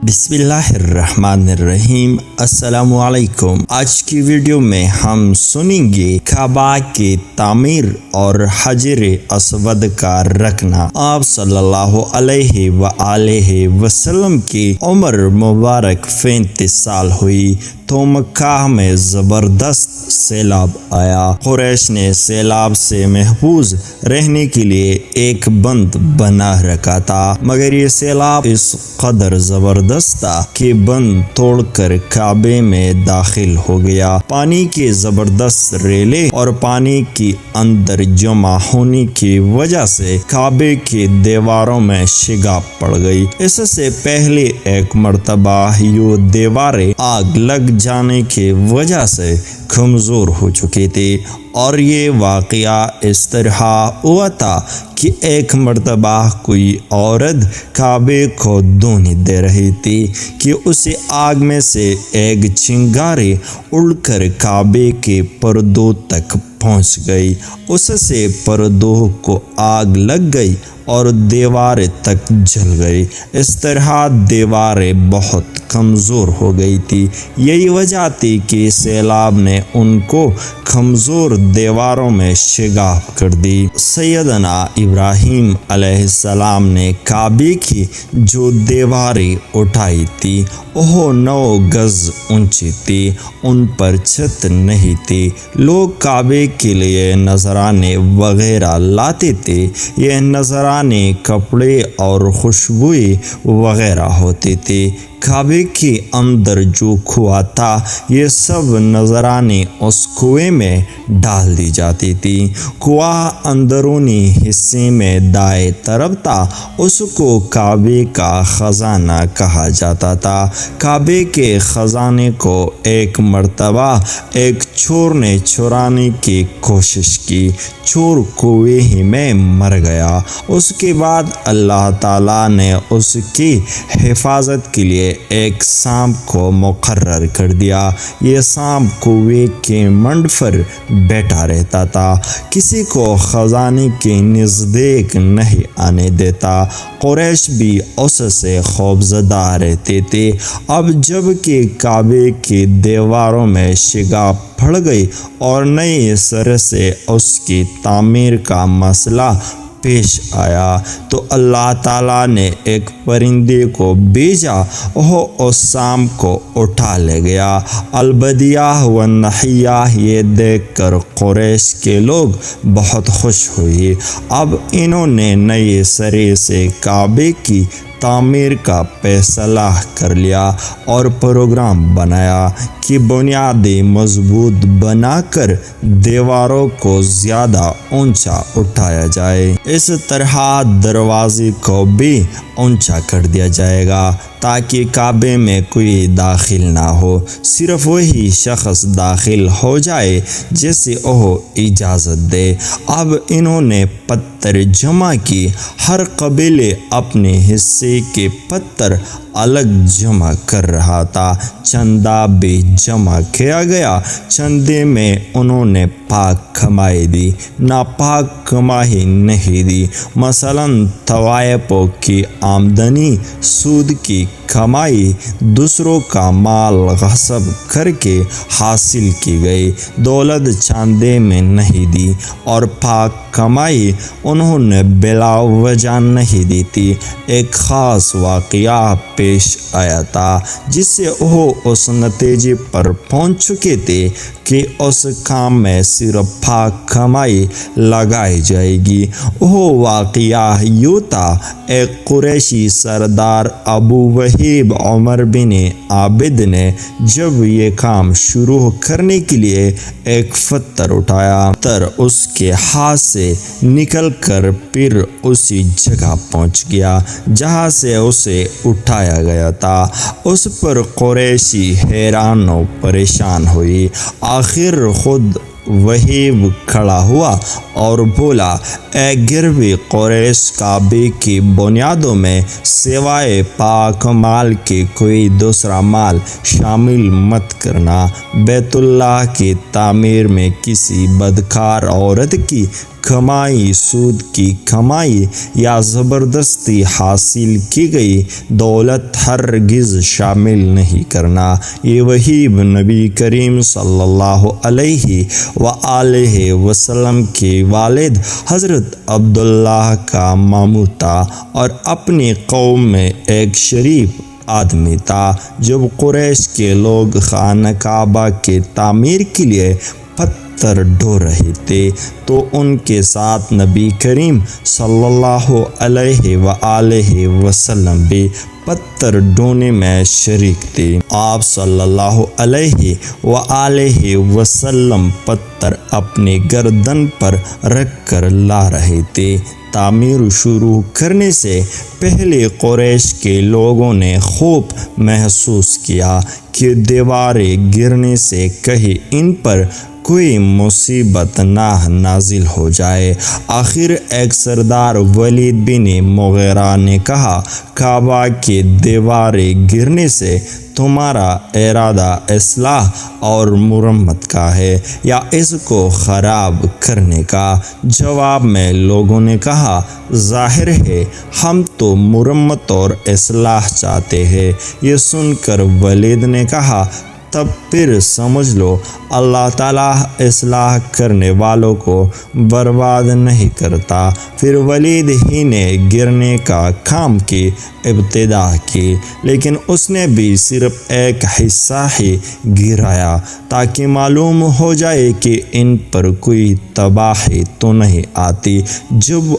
بسم اللہ الرحمن الرحیم۔ السلام علیکم۔ آج کی ویڈیو میں ہم سنیں گے کعبہ کی تعمیر اور حجر اسود کا رکھنا۔ آپ صلی اللہ علیہ وآلہ وسلم کی عمر مبارک 35 سال ہوئی تو مکہ میں زبردست سیلاب آیا۔ قریش نے سیلاب سے محفوظ رہنے کے لیے ایک بند بنا رکھا تھا، مگر یہ سیلاب اس قدر زبردست تھا کہ بند توڑ کر کعبے میں داخل ہو گیا۔ پانی کی زبردست ریلیں اور پانی کی اندر جمع ہونے کی وجہ سے کعبے کی دیواروں میں شگاف پڑ گئی۔ اس سے پہلے ایک مرتبہ یہ دیواریں آگ لگ جانے کی وجہ سے کمزور ہو چکی تھی، اور یہ واقعہ اس طرح ہوا تھا کہ ایک مرتبہ کوئی عورت کعبے کو دھونے دے رہی تھی کہ اسے آگ میں سے ایک چنگاری اڑ کر کعبے کے پردوں تک پہنچ گئی۔ اس سے پردوں کو آگ لگ گئی اور دیواریں تک جل گئی۔ اس طرح دیواریں بہت کمزور ہو گئی تھی۔ یہی وجہ تھی کہ سیلاب نے ان کو کمزور دیواروں میں شگاف کر دی۔ سیدنا ابراہیم علیہ السلام نے کعبے کی جو دیواریں اٹھائی تھی وہ 9 گز اونچی تھی، ان پر چھت نہیں تھی۔ لوگ کعبے کے لیے نذرانے وغیرہ لاتے تھے۔ یہ نذرانے کپڑے اور خوشبوئی وغیرہ ہوتے تھے۔ کعبے کے اندر جو کنواں تھا، یہ سب نذرانے اس کنویں میں ڈال دی جاتی تھی۔ کنواں اندرونی حصے میں دائیں طرف تھا، اس کو کعبے کا خزانہ کہا جاتا تھا۔ کعبے کے خزانے کو ایک مرتبہ ایک چور نے چرانے کی کوشش کی۔ چور کنویں ہی میں مر گیا۔ اس کے بعد اللہ تعالیٰ نے اس کی حفاظت کے لیے ایک سانپ کو مقرر کر دیا۔ یہ سانپ کنویں کے منڈ پر بیٹھا رہتا تھا، کسی کو خزانے کے نزدیک نہیں آنے دیتا۔ قریش بھی اس سے خوفزدہ رہتے تھے۔ اب جب کہ کعبے کی دیواروں میں شگاف پڑ گئی اور نئے سر سے اس کی تعمیر کا مسئلہ پیش آیا تو اللہ تعالیٰ نے ایک پرندے کو بھیجا، وہ اس سانپ کو اٹھا لے گیا۔ البدیہ والنحیہ یہ دیکھ کر قریش کے لوگ بہت خوش ہوئے۔ اب انہوں نے نئے سرے سے کعبے کی تعمیر کا فیصلہ کر لیا اور پروگرام بنایا کہ بنیادیں مضبوط بنا کر دیواروں کو زیادہ اونچا اٹھایا جائے۔ اس طرح دروازے کو بھی اونچا کر دیا جائے گا تاکہ کعبے میں کوئی داخل نہ ہو، صرف وہی شخص داخل ہو جائے جسے وہ اجازت دے۔ اب انہوں نے پتھر جمع کی۔ ہر قبیلے اپنے حصے کے پتھر الگ جمع کر رہا تھا۔ چندہ بھی جمع کیا گیا۔ چندے میں انہوں نے پاک کمائی دی، ناپاک کمائی نہیں دی۔ مثلاً طوائفوں کی آمدنی، سود کی کمائی، دوسروں کا مال غصب کر کے حاصل کی گئی، دولت چاندے میں نہیں دی، اور پاک کمائی انہوں نے بلا وجہ نہیں دی تھی۔ ایک خاص واقعہ پیش آیا تھا جس سے وہ اس نتیجے پر پہنچ چکے تھے کہ اس کام میں صرف پاک کمائی لگائی جائے گی۔ وہ واقعہ یوں تھا، ایک قریشی سردار ابو وحیب عمر بن عابد نے جب یہ کام شروع کرنے کے لیے ایک پتھر اٹھایا، پتھر اس کے ہاتھ سے نکل کر پھر اسی جگہ پہنچ گیا جہاں سے اسے اٹھایا گیا تھا۔ اس پر قریشی حیران و پریشان ہوئی۔ آخر خود وحیب کھڑا ہوا اور بولا، اے گروہ قریش، کعبے کی بنیادوں میں سوائے پاک مال کے کوئی دوسرا مال شامل مت کرنا۔ بیت اللہ کی تعمیر میں کسی بدکار عورت کی कमाई, सूद की कमाई या ज़बरदस्ती हासिल की गई दौलत हरगिज़ शामिल नहीं करना। ये वहीब नबी करीम सल्लल्लाहु अलैहि व आलिहि वसल्लम के वालिद हज़रत अब्दुल्लाह का मामू था और अपनी कौम में एक शरीफ आदमी था। जब कुरैश के लोग खाना काबा के तामीर के लिए पत्थर ढो रहे थे तो उनके साथ नबी करीम सल्लल्लाहु अलैहि व आलिहि वसल्लम भी पत्थर ढोने में शरीक थे। आप सल्लल्लाहु अलैहि व आलिहि वसल्लम पत्थर अपने गर्दन पर रख कर ला रहे थे। तामीर शुरू करने से पहले कुरैश के लोगों ने खूब महसूस किया कि दीवारें गिरने से कहीं इन पर कोई मुसीबत नाजिल हो जाए। आखिर एक सरदार वलीद बिन मुगीरा ने कहा, काबा के दीवारें गिरने से तुम्हारा इरादा इस्लाह और मुरम्मत का है या इसको ख़राब करने का? जवाब में लोगों ने कहा, ज़ाहिर है हम तो मुरम्मत और इस्लाह चाहते हैं। ये सुनकर वलीद ने कहा, तब फिर समझ लो अल्लाह ताला इस्लाह करने वालों को बर्बाद नहीं करता। फिर वलीद ही ने गिरने का काम की इब्तिदा की, लेकिन उसने भी सिर्फ एक हिस्सा ही गिराया ताकि मालूम हो जाए कि इन पर कोई तबाही तो नहीं आती। जब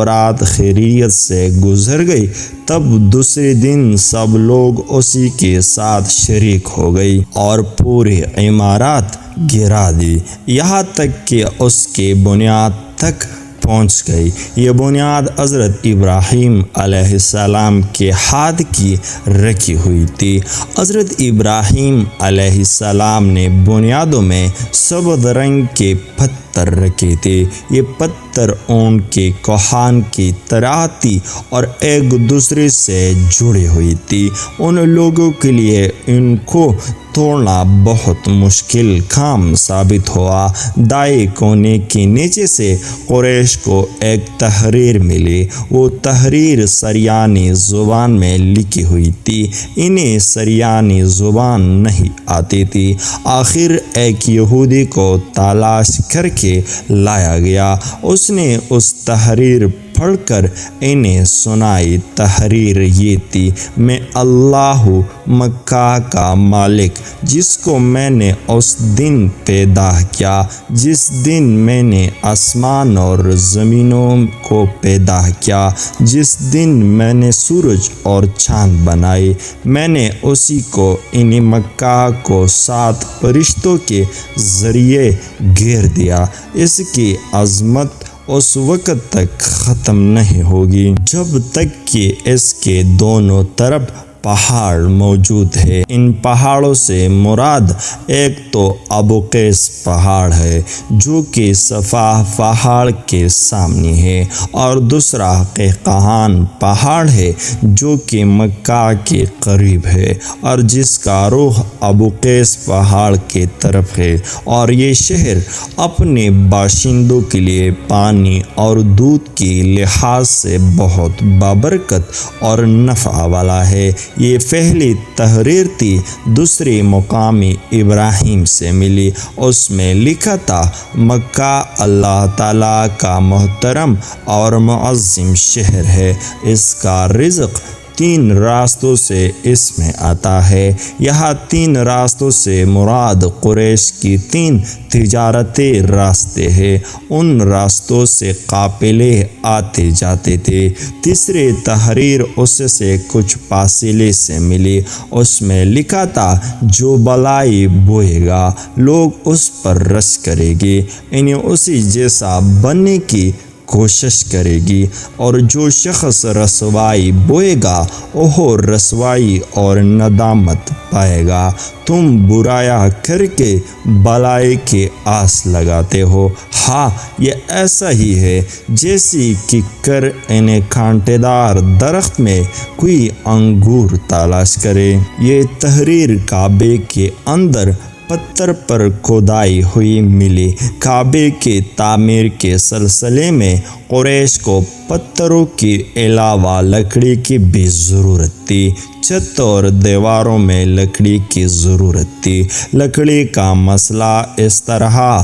रात खैरियत से गुजर गई तब दूसरे दिन सब लोग उसी के साथ शरीक हो गई और पूरी इमारत गिरा दी, यहाँ तक कि उसके बुनियाद तक पहुँच गई। ये बुनियाद हज़रत इब्राहीम अलैहिस्सलाम के हाथ की रखी हुई थी। हज़रत इब्राहीम अलैहिस्सलाम ने बुनियादों में सफ़ेद रंग के पत्थर रखे थे। ये पत्थर ऊन के कोहान की तरह थी और एक दूसरे से जुड़ी हुई थी। उन लोगों के लिए इनको तोड़ना बहुत मुश्किल काम साबित हुआ। दाएं कोने के नीचे से कुरैश को एक तहरीर मिली। वो तहरीर सरयानी ज़ुबान में लिखी हुई थी। इन्हें सरयानी ज़ुबान नहीं आती थी। आखिर एक यहूदी को तलाश करके लाया गया। उसने उस तहरीर पढ़कर इन्हें सुनाई। तहरीर ये थी, मैं अल्लाहु मक्का का मालिक, जिसको मैंने उस दिन पैदा किया जिस दिन मैंने आसमान और ज़मीनों को पैदा किया, जिस दिन मैंने सूरज और चाँद बनाए। मैंने उसी को इन मक्का को 7 फरिश्तों के ज़रिए घेर दिया। इसकी अज़मत उस वक़्त तक ख़त्म नहीं होगी जब तक कि इसके दोनों तरफ पहाड़ मौजूद है। इन पहाड़ों से मुराद एक तो अबू कैस पहाड़ है जो कि सफ़ा पहाड़ के सामने है और दूसरा कहकहान पहाड़ है जो कि मक्का के करीब है और जिसका रुख अबू कैस पहाड़ के तरफ है। और ये शहर अपने बाशिंदों के लिए पानी और दूध के लिहाज से बहुत बाबरकत और नफ़ा वाला है। ये पहली तहरीर थी। दूसरी मुकामी इब्राहीम से मिली। उसमें लिखा था, मक्का अल्लाह ताला का मोहतरम और मुअज़्ज़म शहर है। इसका रिज़्क़ 3 रास्तों से इसमें आता है। यहाँ 3 रास्तों से मुराद कुरैश की 3 तिजारती रास्ते हैं। उन रास्तों से काफ़िले आते जाते थे। तीसरी तहरीर उससे कुछ फासिले से मिली। उसमें लिखा था, जो बलाई बोएगा लोग उस पर रस करेंगे, इन्हें उसी जैसा बनने की कोशिश करेगी, और जो शख्स रसवाई बोएगा वह रसवाई और नदामत पाएगा। तुम बुराया करके भलाई के आस लगाते हो। हाँ, ये ऐसा ही है जैसी कि कर इन्हें कांटेदार दरख्त में कोई अंगूर तलाश करे। ये तहरीर काबे के अंदर پتھر پر کھدائی ہوئی ملی۔ کعبے کی تعمیر کے سلسلے میں قریش کو پتھروں کے علاوہ لکڑی کی بھی ضرورت تھی۔ چھت اور دیواروں میں لکڑی کی ضرورت تھی۔ لکڑی کا مسئلہ اس طرح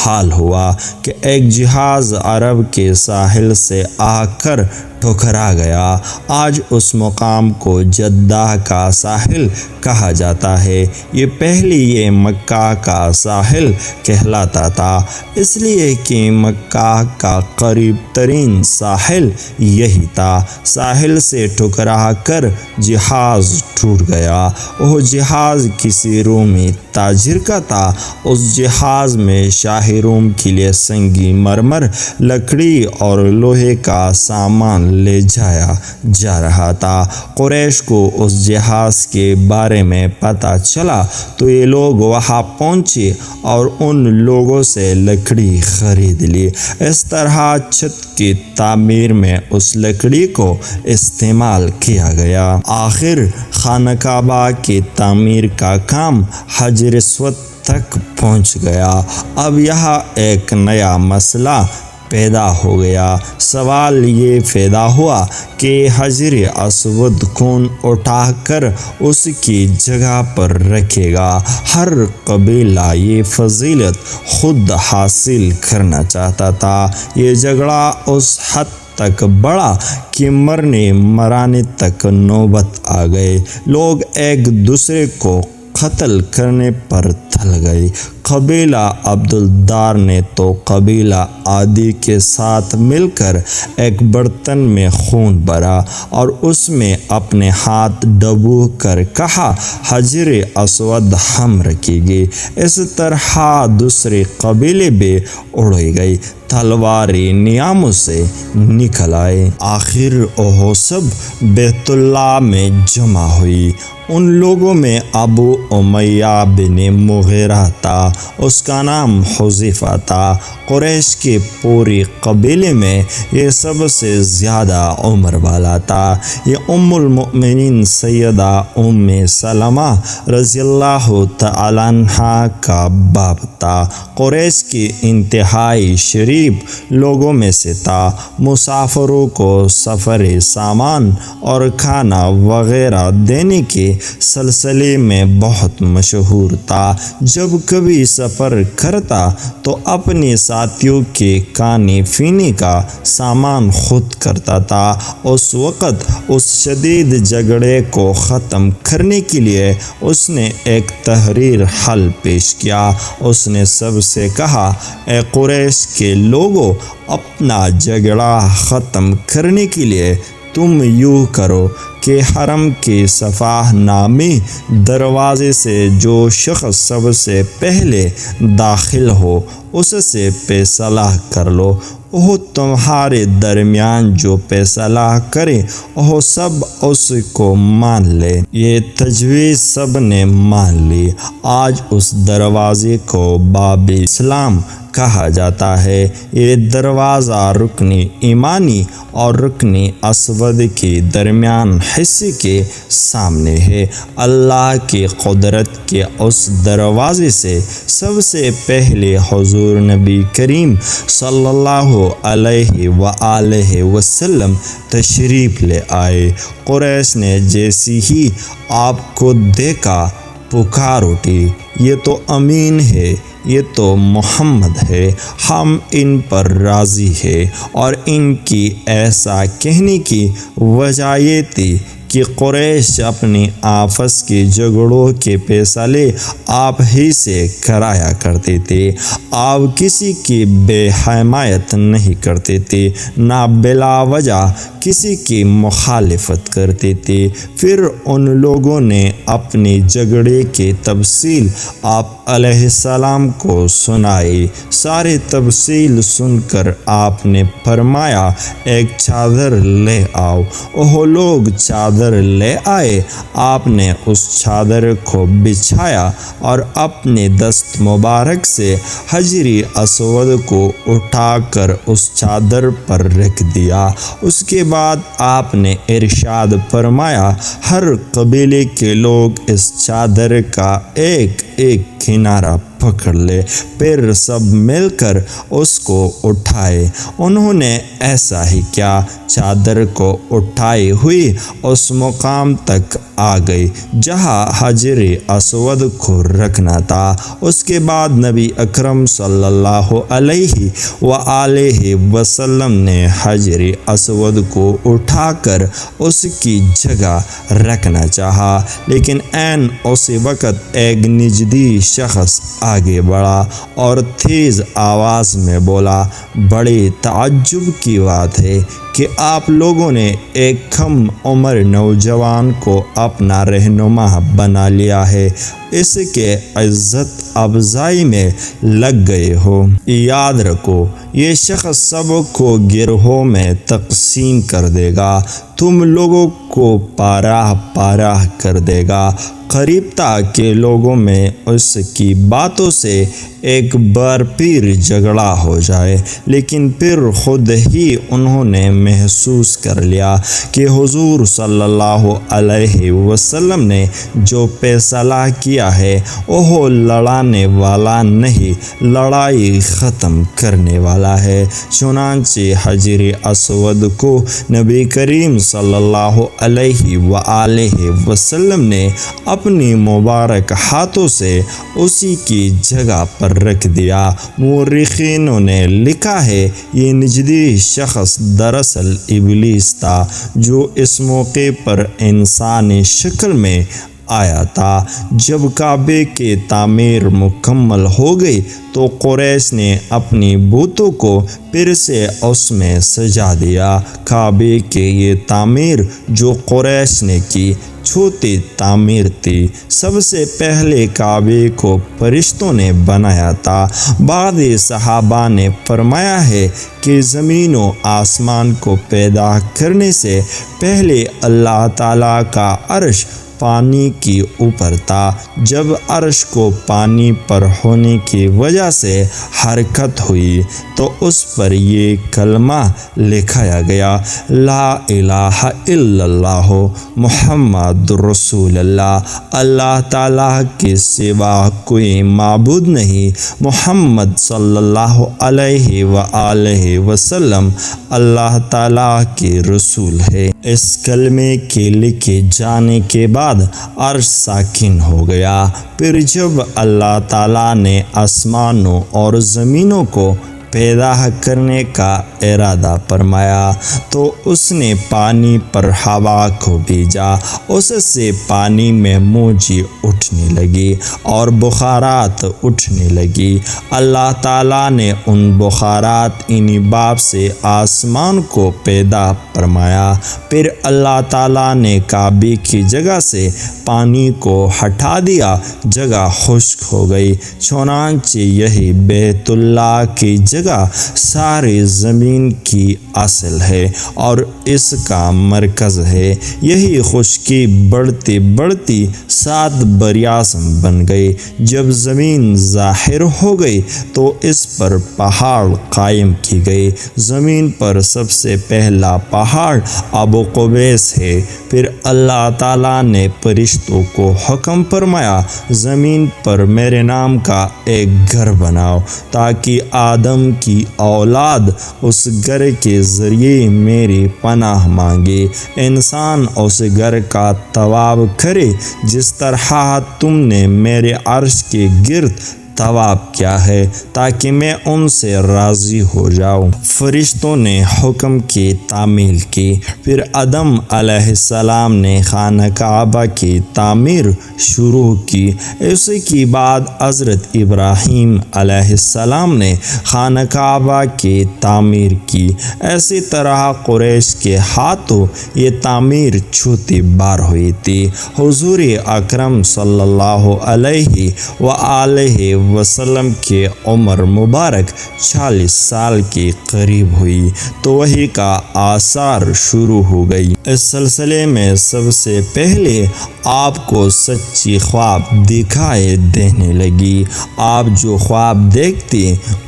حل ہوا کہ ایک جہاز عرب کے ساحل سے آ کر ٹھکرا گیا۔ آج اس مقام کو جدہ کا ساحل کہا جاتا ہے۔ یہ پہلے یہ مکہ کا ساحل کہلاتا تھا، اس لیے کہ مکہ کا قریب ترین ساحل یہی تھا۔ ساحل سے ٹکرا کر جہاز ٹوٹ گیا۔ وہ جہاز کسی رومی تاجر کا تھا۔ اس جہاز میں شاہ روم کے لیے سنگی مرمر، لکڑی اور لوہے کا سامان لے جایا جا رہا تھا۔ قریش کو اس جہاز کے بارے میں پتہ چلا تو یہ لوگ وہاں پہنچے اور ان لوگوں سے لکڑی خرید لی۔ اس طرح چھت کی تعمیر میں اس لکڑی کو استعمال کیا گیا۔ آخر خانہ کعبہ کی تعمیر کا کام حجر اسود تک پہنچ گیا۔ اب یہاں ایک نیا مسئلہ پیدا ہو گیا۔ سوال یہ پیدا ہوا کہ حجر اسود کون اٹھا کر اس کی جگہ پر رکھے گا؟ ہر قبیلہ یہ فضیلت خود حاصل کرنا چاہتا تھا۔ یہ جھگڑا اس حد تک بڑھا کہ مرنے مرانے تک نوبت آ گئے۔ لوگ ایک دوسرے کو قتل کرنے پر تل گئے۔ قبیلہ عبدالدار نے تو قبیلہ عادی کے ساتھ مل کر ایک برتن میں خون بھرا اور اس میں اپنے ہاتھ ڈبو کر کہا، حجر اسود ہم رکھیں گے۔ اس طرح دوسرے قبیلے بھی اڑے گئے، تلواریں نیاموں سے نکل آئے۔ آخر وہ سب بیت اللہ میں جمع ہوئی۔ ان لوگوں میں ابو امیہ بن مغیرہ تھا، اس کا نام حذیفہ تھا۔ قریش کے پورے قبیلے میں یہ سب سے زیادہ عمر والا تھا۔ یہ ام المؤمنین سیدہ ام سلمہ رضی اللہ تعالیٰ عنہا کا باپ تھا۔ قریش کے انتہائی شریف لوگوں میں سے تھا۔ مسافروں کو سفری سامان اور کھانا وغیرہ دینے کے سلسلے میں بہت مشہور تھا۔ جب کبھی سفر کرتا تو اپنے ساتھیوں کے کھانے پینے کا سامان خود کرتا تھا۔ اس وقت اس شدید جھگڑے کو ختم کرنے کے لیے اس نے ایک تحریر حل پیش کیا۔ اس نے سب سے کہا، اے قریش کے لوگوں، اپنا جھگڑا ختم کرنے کے لیے تم یوں کرو کہ حرم کے صفا نامی دروازے سے جو شخص سب سے پہلے داخل ہو اس سے فیصلہ کر لو۔ وہ تمہارے درمیان جو فیصلہ کرے وہ سب اس کو مان لے۔ یہ تجویز سب نے مان لی۔ آج اس دروازے کو باب اسلام کہا جاتا ہے۔ یہ دروازہ رکن ایمانی اور رکن اسود کے درمیان حصے کے سامنے ہے۔ اللہ کی قدرت کے اس دروازے سے سب سے پہلے حضور نبی کریم صلی اللہ علیہ وآلہ وسلم تشریف لے آئے۔ قریش نے جیسے ہی آپ کو دیکھا پکار اٹھی، یہ تو امین ہے، یہ تو محمد ہے، ہم ان پر راضی ہیں۔ اور ان کی ایسا کہنے کی وجہ یہ تھی کہ قریش اپنے آپس کے جھگڑوں کے فیصلے آپ ہی سے کرایا کرتے تھے۔ آپ کسی کی بے حمایت نہیں کرتے تھے، نہ بلا وجہ کسی کی مخالفت کرتے تھے۔ پھر ان لوگوں نے اپنے جھگڑے کی تفصیل آپ علیہ السلام کو سنائی۔ ساری تفصیل سن کر آپ نے فرمایا، ایک چادر لے آؤ۔ وہ لوگ چادر لے آئے۔ آپ نے اس چادر کو بچھایا اور اپنے دست مبارک سے حجر اسود کو اٹھا کر اس چادر پر رکھ دیا۔ اس کے بعد آپ نے ارشاد فرمایا، ہر قبیلے کے لوگ اس چادر کا ایک एक किनारा पकड़ ले, फिर सब मिलकर उसको उठाए। उन्होंने ऐसा ही किया। चादर को उठाई हुई उस मुकाम तक आ गई जहाँ हजर अस्वद को रखना था। उसके बाद नबी अकरम सल्लल्लाहु अलैहि व आलिहि वसल्लम ने हजर अस्वद को उठाकर उसकी जगह रखना चाहा, लेकिन ऐन उसी वक़्त एक निजदी शख्स आगे बढ़ा और तेज़ आवाज़ में बोला, बड़ी ताज्जुब की बात है कि आप लोगों ने एक कम उम्र नौजवान को अपना रहनुमा बना लिया है, इसके इज़्ज़त अफजाई में लग गए हो। याद रखो, ये शख्स सबको गिरोहों में तकसीम कर देगा, तुम लोगों को पाराह पाराह कर देगा। करीबता के लोगों में उसकी बातों से एक बार फिर झगड़ा हो जाए, लेकिन फिर खुद ही उन्होंने महसूस कर लिया कि हुजूर सल्लल्लाहु अलैहि वसल्लम ने जो फैसला किया है वो लड़ाने वाला नहीं, लड़ाई ख़त्म करने वाला है। चुनांचे हजर अस्वद को नबी करीम सल्लल्लाहु अलैहि व आलिहि वसल्लम ने अपनी मुबारक हाथों से उसी की जगह पर रख दिया। मुर्रिखीनों ने लिखा है, ये निजदी शख्स दरअसल इब्लीस था जो इस मौके पर इंसानी शक्ल में आया था। जब काबे के तामीर मुकम्मल हो गई तो कुरैश ने अपनी बूतों को फिर से उसमें सजा दिया। काबे के ये तामीर जो कुरैश ने की छोटी तामीर थी। सबसे पहले काबे को फरिश्तों ने बनाया था। बाद सहाबा ने फरमाया है कि ज़मीन व आसमान को पैदा करने से पहले अल्लाह ताला का अर्श पानी के ऊपर था। जब अर्श को पानी पर होने की वजह से हरकत हुई तो उस पर ये कलमा लिखाया गया, ला इलाहा इल्लल्लाह मुहम्मद रसूलुल्लाह, अल्लाह ताला के सिवा कोई माबूद नहीं, मोहम्मद सल्लल्लाहु अलैहि व आलिहि वसल्लम अल्लाह ताला के रसूल है। इस कलमे के लिखे जाने के बाद अर्श साकिन हो गया। फिर जब अल्लाह ताला ने आसमानों और ज़मीनों को पैदा करने का इरादा फरमाया तो उसने पानी पर हवा को भेजा। उससे पानी में मौजें उठने लगी और बुखारात उठने लगी। अल्लाह ताला ने उन बुखारात इन्हीं बाब से आसमान को पैदा फरमाया। फिर अल्लाह ताला ने काबे की जगह से पानी को हटा दिया, जगह खुश्क हो गई। चुनांचे यही बैतुल्लाह की जगह सारी ज़मीन की असल है और इसका मरकज़ है। यही खुश्की बढ़ती बढ़ती 7 बरियाज़म बन गई। जब ज़मीन ज़ाहिर हो गई तो इस पर पहाड़ कायम की गई। ज़मीन पर सबसे पहला पहाड़ अबू कुबैस है। फिर अल्लाह ताला ने फरिश्तों को हुक्म फरमाया, ज़मीन पर मेरे नाम का एक घर बनाओ ताकि आदम की औलाद उस घर के ज़रिए मेरी पनाह मांगे। इंसान उस घर का तवाब करे जिस तरह तुमने मेरे अर्श के गिर्द तवाब क्या है, ताकि मैं उनसे राज़ी हो जाऊँ। फरिश्तों ने हुक्म की तामील की। फिर आदम अलैहिस्सलाम ने खाना काबा की तामीर शुरू की। इसके बाद हज़रत इब्राहीम अलैहिस्सलाम ने खाना काबा की तामीर की। ऐसी तरह कुरैश के हाथों ये तामीर छोटी बार हुई थी। हुजूर अकरम सल्लल्लाहु अलैहि व आलिहि वसल्लम की उम्र मुबारक 40 साल के करीब हुई तो वही का आसार शुरू हो गई। इस सिलसिले में सबसे पहले आपको सच्ची ख्वाब दिखाई देने लगी। आप जो ख्वाब देखते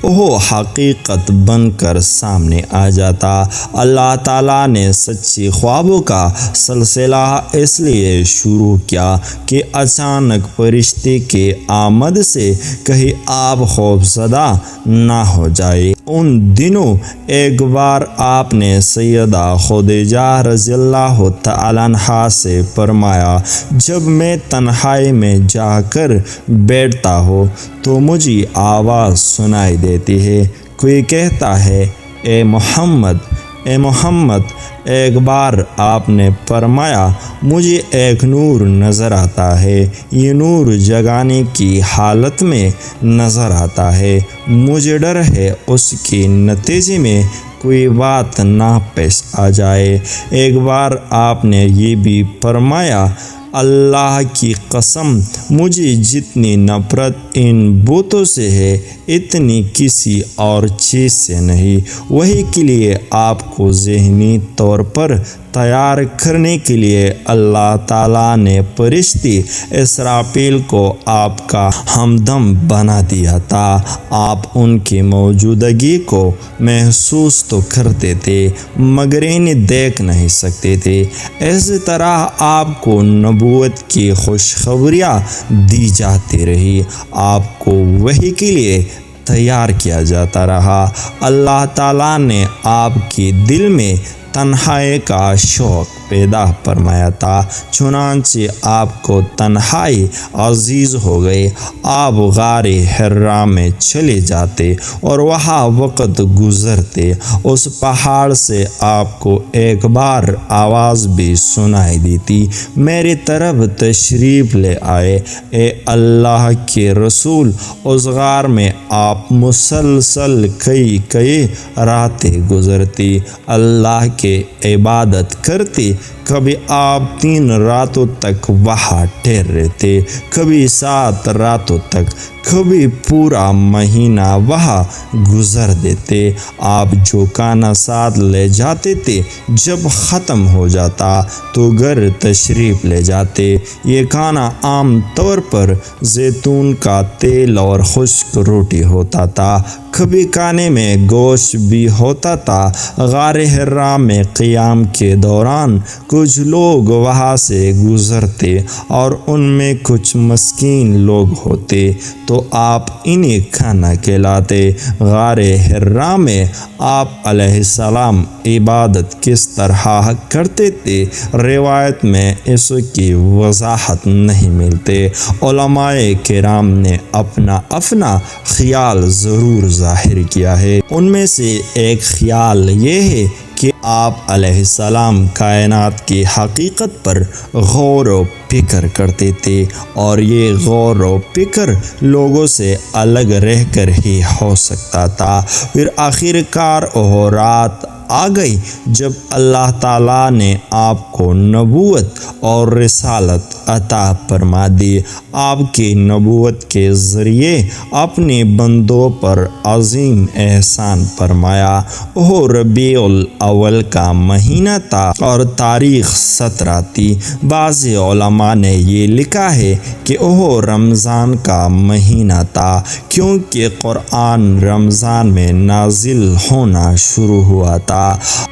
वो हकीकत बनकर सामने आ जाता। अल्लाह ताला ने सच्ची ख्वाबों का सिलसिला इसलिए शुरू किया कि अचानक फरिश्ते के आमद से कहीं आप खौफज़दा ना हो जाए। उन दिनों एक बार आपने सैयदा खुदीजा रज़ियल्लाहु तआला अन्हा से फरमाया, जब मैं तन्हाई में जाकर बैठता हो तो मुझे आवाज़ सुनाई देती है, कोई कहता है ए मोहम्मद ए मोहम्मद। एक बार आपने फरमाया, मुझे एक नूर नज़र आता है, ये नूर जगाने की हालत में नज़र आता है, मुझे डर है उसके नतीजे में कोई बात ना पेश आ जाए। एक बार आपने ये भी फरमाया, अल्लाह की कसम मुझे जितनी नफ़रत इन बुतों से है इतनी किसी और चीज़ से नहीं। वही के लिए आपको ज़हनी तौर पर तैयार करने के लिए अल्लाह ताला ने फरिश्ते इसराफील को आपका हमदम बना दिया था। आप उनकी मौजूदगी को महसूस तो करते थे मगर इन्हें देख नहीं सकते थे। इस तरह आपको नबूवत की खुशखबरियाँ दी जाती रही, आपको वही के लिए तैयार किया जाता रहा। अल्लाह ताला ने आपके दिल में तन्हाई का शौक़ पैदा फरमाया था, चुनांचे आपको तन्हाई अजीज़ हो गई। आप गारे हिरा में चले जाते और वहाँ वक़्त गुज़रते। उस पहाड़ से आपको एक बार आवाज़ भी सुनाई देती, मेरी तरफ तशरीफ़ ले आए ए अल्लाह के रसूल। उस गार में आप मुसलसल कई रातें गुज़रती, अल्लाह के इबादत करती। कभी आप 3 रातों तक वहाँ ठहरे थे, कभी 7 रातों तक, कभी पूरा महीना वहाँ गुज़र देते। आप जो खाना साथ ले जाते थे जब ख़त्म हो जाता तो घर तशरीफ़ ले जाते। ये खाना आम तौर पर जैतून का तेल और खुश्क रोटी होता था, कभी खाने में गोश्त भी होता था। गारे हिरा में क़ियाम के दौरान कुछ लोग वहाँ से गुज़रते और उनमें कुछ मस्कीन लोग होते तो आप इन्हें खाना खिलाते। गारे हिरा में आप अलैहिस्सलाम इबादत किस तरह करते थे रिवायत में इसकी वजाहत नहीं मिलते। उलमाए किराम ने अपना ख्याल ज़रूर ज़ाहिर किया है। उनमें से एक ख्याल ये है कि आप अलैहिस्सलाम कायनात की हकीकत पर गौर व फिक्र करते थे और ये गौर व फिक्र लोगों से अलग रहकर ही हो सकता था। फिर आखिरकार वो रात आ गई जब अल्लाह ताला ने आपको नबूवत और रिसालत अता फरमा दी। आपकी नबूवत के ज़रिए अपने बंदों पर अजीम एहसान फरमाया। वो रबीउल अव्वल का महीना था और तारीख़ 17 थी। बाज़ उलमा ने ये लिखा है कि वो रमज़ान का महीना था क्योंकि कुरान रमज़ान में नाजिल होना शुरू हुआ था।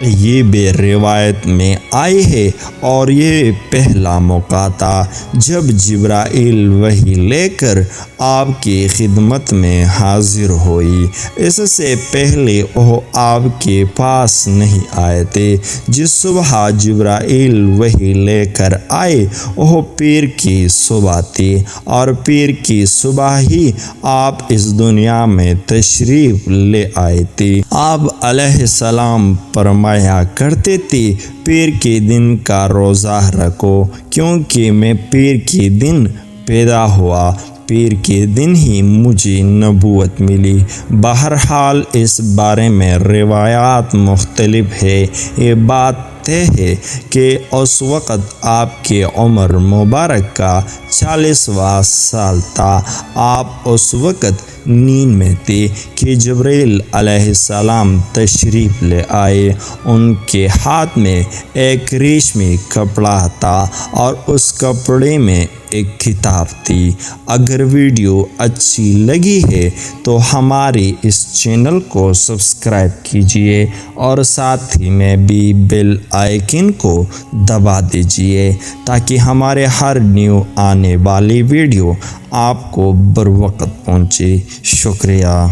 ये भी रिवायत में आई है और ये पहला मौका था जब जिब्राइल वही लेकर आपकी खिदमत में हाजिर हुई। इससे पहले वो आपके पास नहीं आए थे। जिस सुबह जिब्राइल वही लेकर आए वो पीर की सुबह थी और पीर की सुबह ही आप इस दुनिया में तशरीफ़ ले आए थे। आप अलैहिस्सलाम फरमाया करते थे, पीर के दिन का रोज़ा रखो क्योंकि मैं पीर के दिन पैदा हुआ پیر کے دن ہی مجھے نبوت ملی۔ بہرحال اس بارے میں روایات مختلف ہے۔ یہ بات طے ہے کہ اس وقت آپ کی عمر مبارک کا 40واں سال تھا۔ آپ اس وقت نیند میں تھے کہ جبرائیل علیہ السلام تشریف لے آئے۔ ان کے ہاتھ میں ایک ریشمی کپڑا تھا اور اس کپڑے میں ایک کتاب تھی۔ اگر ویڈیو اچھی لگی ہے تو ہمارے اس چینل کو سبسکرائب کیجیے اور ساتھ ہی میں بھی بیل آئیکن کو دبا دیجیے تاکہ ہمارے ہر نیو آنے والی ویڈیو آپ کو بروقت پہنچے۔ شکریہ۔